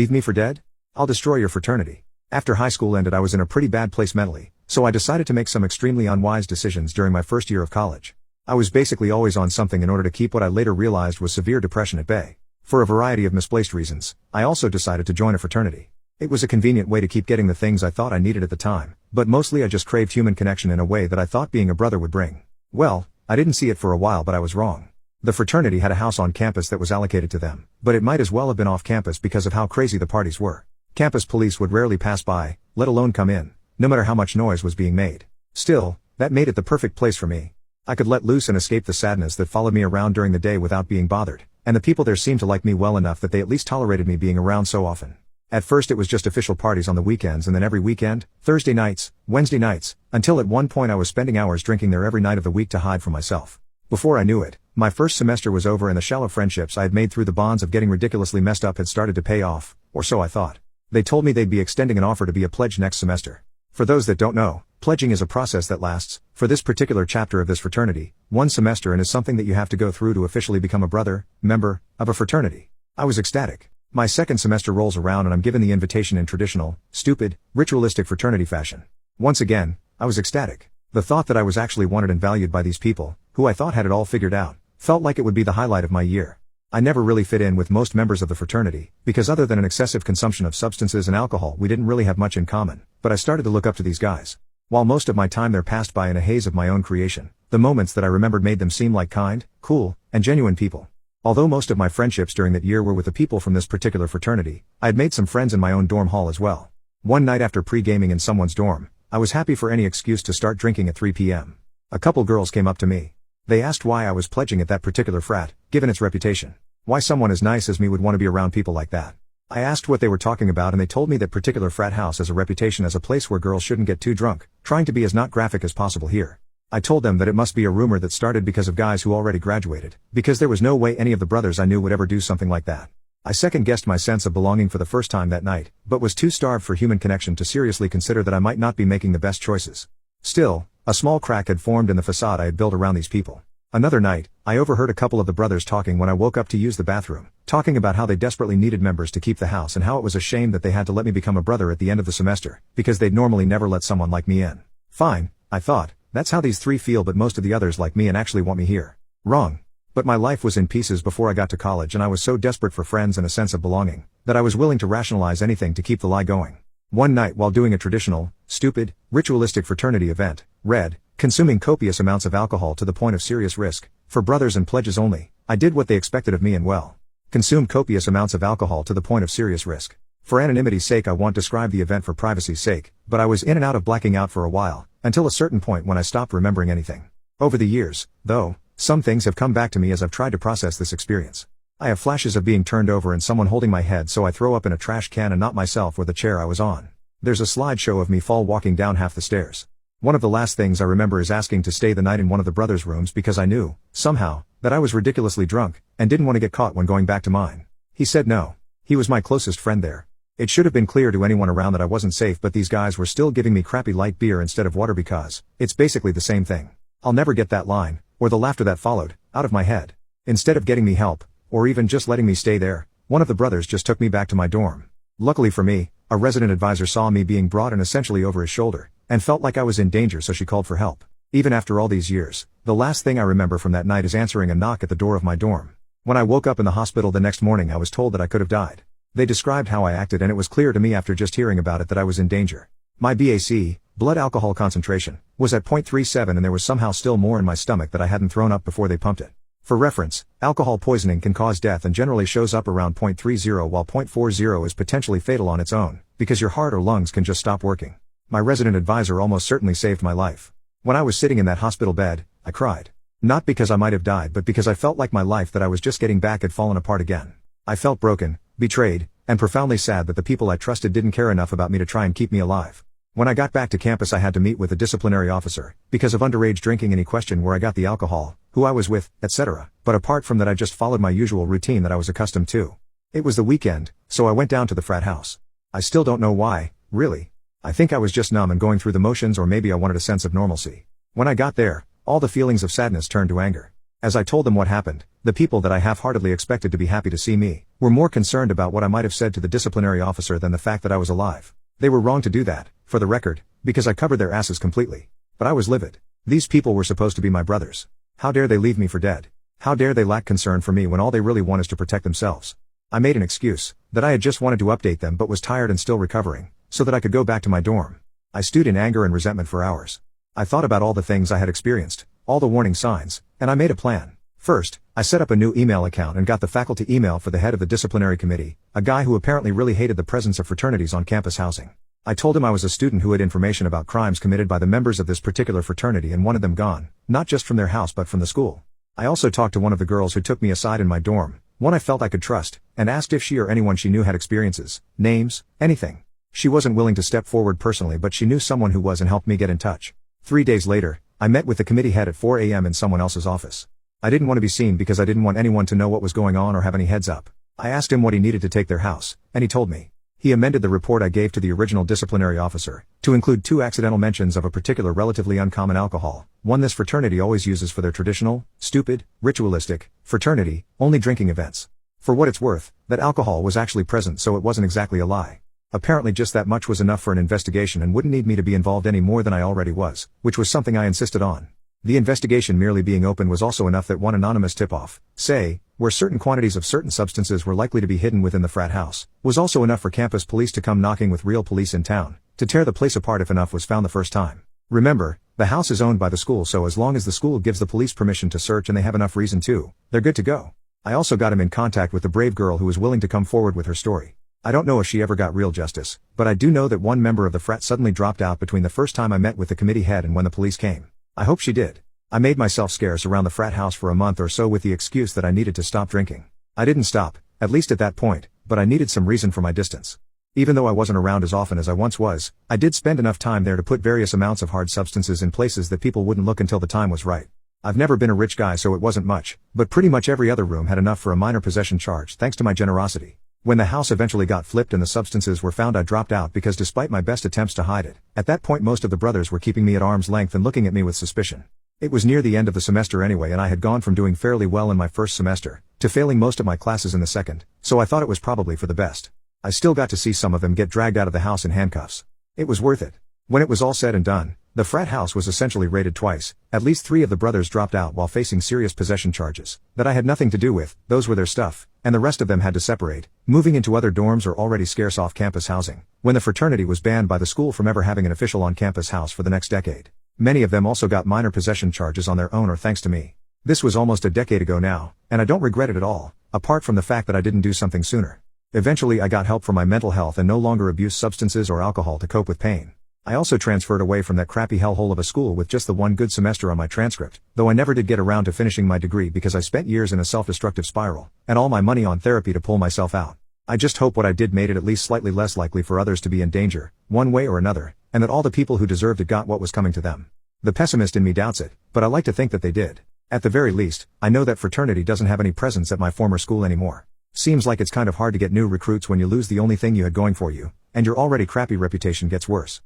Leave me for dead? I'll destroy your fraternity. After high school ended, I was in a pretty bad place mentally, so I decided to make some extremely unwise decisions during my first year of college. I was basically always on something in order to keep what I later realized was severe depression at bay. For a variety of misplaced reasons, I also decided to join a fraternity. It was a convenient way to keep getting the things I thought I needed at the time, but mostly I just craved human connection in a way that I thought being a brother would bring. Well, I didn't see it for a while, but I was wrong. The fraternity had a house on campus that was allocated to them, but it might as well have been off campus because of how crazy the parties were. Campus police would rarely pass by, let alone come in, no matter how much noise was being made. Still, that made it the perfect place for me. I could let loose and escape the sadness that followed me around during the day without being bothered, and the people there seemed to like me well enough that they at least tolerated me being around so often. At first it was just official parties on the weekends, and then every weekend, Thursday nights, Wednesday nights, until at one point I was spending hours drinking there every night of the week to hide from myself. Before I knew it, my first semester was over and the shallow friendships I had made through the bonds of getting ridiculously messed up had started to pay off, or so I thought. They told me they'd be extending an offer to be a pledge next semester. For those that don't know, pledging is a process that lasts, for this particular chapter of this fraternity, 1 semester and is something that you have to go through to officially become a brother, member, of a fraternity. I was ecstatic. My second semester rolls around and I'm given the invitation in traditional, stupid, ritualistic fraternity fashion. Once again, I was ecstatic. The thought that I was actually wanted and valued by these people, who I thought had it all figured out, felt like it would be the highlight of my year. I never really fit in with most members of the fraternity, because other than an excessive consumption of substances and alcohol we didn't really have much in common, but I started to look up to these guys. While most of my time there passed by in a haze of my own creation, the moments that I remembered made them seem like kind, cool, and genuine people. Although most of my friendships during that year were with the people from this particular fraternity, I had made some friends in my own dorm hall as well. One night after pre-gaming in someone's dorm, I was happy for any excuse to start drinking at 3 p.m. A couple girls came up to me. They asked why I was pledging at that particular frat, given its reputation. Why someone as nice as me would want to be around people like that. I asked what they were talking about and they told me that particular frat house has a reputation as a place where girls shouldn't get too drunk, trying to be as not graphic as possible here. I told them that it must be a rumor that started because of guys who already graduated, because there was no way any of the brothers I knew would ever do something like that. I second-guessed my sense of belonging for the first time that night, but was too starved for human connection to seriously consider that I might not be making the best choices. Still, a small crack had formed in the facade I had built around these people. Another night, I overheard a couple of the brothers talking when I woke up to use the bathroom, talking about how they desperately needed members to keep the house and how it was a shame that they had to let me become a brother at the end of the semester, because they'd normally never let someone like me in. Fine, I thought, that's how these three feel, but most of the others like me and actually want me here. Wrong. But my life was in pieces before I got to college and I was so desperate for friends and a sense of belonging, that I was willing to rationalize anything to keep the lie going. One night while doing a traditional, stupid, ritualistic fraternity event, read, consuming copious amounts of alcohol to the point of serious risk, for brothers and pledges only, I did what they expected of me and well. Consumed copious amounts of alcohol to the point of serious risk. For anonymity's sake I won't describe the event for privacy's sake, but I was in and out of blacking out for a while, until a certain point when I stopped remembering anything. Over the years, though, some things have come back to me as I've tried to process this experience. I have flashes of being turned over and someone holding my head so I throw up in a trash can and not myself or the chair I was on. There's a slideshow of me fall walking down half the stairs. One of the last things I remember is asking to stay the night in one of the brothers' rooms because I knew, somehow, that I was ridiculously drunk, and didn't want to get caught when going back to mine. He said no. He was my closest friend there. It should have been clear to anyone around that I wasn't safe, but these guys were still giving me crappy light beer instead of water because, it's basically the same thing. I'll never get that line, or the laughter that followed, out of my head. Instead of getting me help, or even just letting me stay there, one of the brothers just took me back to my dorm. Luckily for me, a resident advisor saw me being brought in essentially over his shoulder, and felt like I was in danger so she called for help. Even after all these years, the last thing I remember from that night is answering a knock at the door of my dorm. When I woke up in the hospital the next morning I was told that I could have died. They described how I acted and it was clear to me after just hearing about it that I was in danger. My BAC, blood alcohol concentration, was at 0.37 and there was somehow still more in my stomach that I hadn't thrown up before they pumped it. For reference, alcohol poisoning can cause death and generally shows up around 0.30 while 0.40 is potentially fatal on its own, because your heart or lungs can just stop working. My resident advisor almost certainly saved my life. When I was sitting in that hospital bed, I cried. Not because I might have died but because I felt like my life that I was just getting back had fallen apart again. I felt broken, betrayed, and profoundly sad that the people I trusted didn't care enough about me to try and keep me alive. When I got back to campus I had to meet with a disciplinary officer, because of underage drinking and he questioned where I got the alcohol, who I was with, etc. But apart from that I just followed my usual routine that I was accustomed to. It was the weekend, so I went down to the frat house. I still don't know why, really. I think I was just numb and going through the motions, or maybe I wanted a sense of normalcy. When I got there, all the feelings of sadness turned to anger. As I told them what happened, the people that I half-heartedly expected to be happy to see me, were more concerned about what I might have said to the disciplinary officer than the fact that I was alive. They were wrong to do that, for the record, because I covered their asses completely. But I was livid. These people were supposed to be my brothers. How dare they leave me for dead? How dare they lack concern for me when all they really want is to protect themselves? I made an excuse, that I had just wanted to update them but was tired and still recovering, so that I could go back to my dorm. I stewed in anger and resentment for hours. I thought about all the things I had experienced, all the warning signs, and I made a plan. First, I set up a new email account and got the faculty email for the head of the disciplinary committee, a guy who apparently really hated the presence of fraternities on campus housing. I told him I was a student who had information about crimes committed by the members of this particular fraternity and wanted them gone, not just from their house but from the school. I also talked to one of the girls who took me aside in my dorm, one I felt I could trust, and asked if she or anyone she knew had experiences, names, anything. She wasn't willing to step forward personally, but she knew someone who was and helped me get in touch. 3 days later, I met with the committee head at 4 a.m. in someone else's office. I didn't want to be seen because I didn't want anyone to know what was going on or have any heads up. I asked him what he needed to take their house, and he told me. He amended the report I gave to the original disciplinary officer, to include 2 accidental mentions of a particular relatively uncommon alcohol, one this fraternity always uses for their traditional, stupid, ritualistic, fraternity-only drinking events. For what it's worth, that alcohol was actually present, so it wasn't exactly a lie. Apparently just that much was enough for an investigation and wouldn't need me to be involved any more than I already was, which was something I insisted on. The investigation merely being open was also enough that one anonymous tip-off, say, where certain quantities of certain substances were likely to be hidden within the frat house, was also enough for campus police to come knocking with real police in town, to tear the place apart if enough was found the first time. Remember, the house is owned by the school, so as long as the school gives the police permission to search and they have enough reason to, they're good to go. I also got him in contact with the brave girl who was willing to come forward with her story. I don't know if she ever got real justice, but I do know that one member of the frat suddenly dropped out between the first time I met with the committee head and when the police came. I hope she did. I made myself scarce around the frat house for a month or so with the excuse that I needed to stop drinking. I didn't stop, at least at that point, but I needed some reason for my distance. Even though I wasn't around as often as I once was, I did spend enough time there to put various amounts of hard substances in places that people wouldn't look until the time was right. I've never been a rich guy, so it wasn't much, but pretty much every other room had enough for a minor possession charge thanks to my generosity. When the house eventually got flipped and the substances were found, I dropped out because despite my best attempts to hide it, at that point most of the brothers were keeping me at arm's length and looking at me with suspicion. It was near the end of the semester anyway, and I had gone from doing fairly well in my first semester, to failing most of my classes in the second, so I thought it was probably for the best. I still got to see some of them get dragged out of the house in handcuffs. It was worth it. When it was all said and done, the frat house was essentially raided twice. At least 3 of the brothers dropped out while facing serious possession charges, that I had nothing to do with, those were their stuff, and the rest of them had to separate, moving into other dorms or already scarce off-campus housing, when the fraternity was banned by the school from ever having an official on-campus house for the next decade. Many of them also got minor possession charges on their own or thanks to me. This was almost a decade ago now, and I don't regret it at all, apart from the fact that I didn't do something sooner. Eventually I got help for my mental health and no longer abused substances or alcohol to cope with pain. I also transferred away from that crappy hellhole of a school with just the one good semester on my transcript, though I never did get around to finishing my degree because I spent years in a self-destructive spiral, and all my money on therapy to pull myself out. I just hope what I did made it at least slightly less likely for others to be in danger, one way or another, and that all the people who deserved it got what was coming to them. The pessimist in me doubts it, but I like to think that they did. At the very least, I know that fraternity doesn't have any presence at my former school anymore. Seems like it's kind of hard to get new recruits when you lose the only thing you had going for you, and your already crappy reputation gets worse.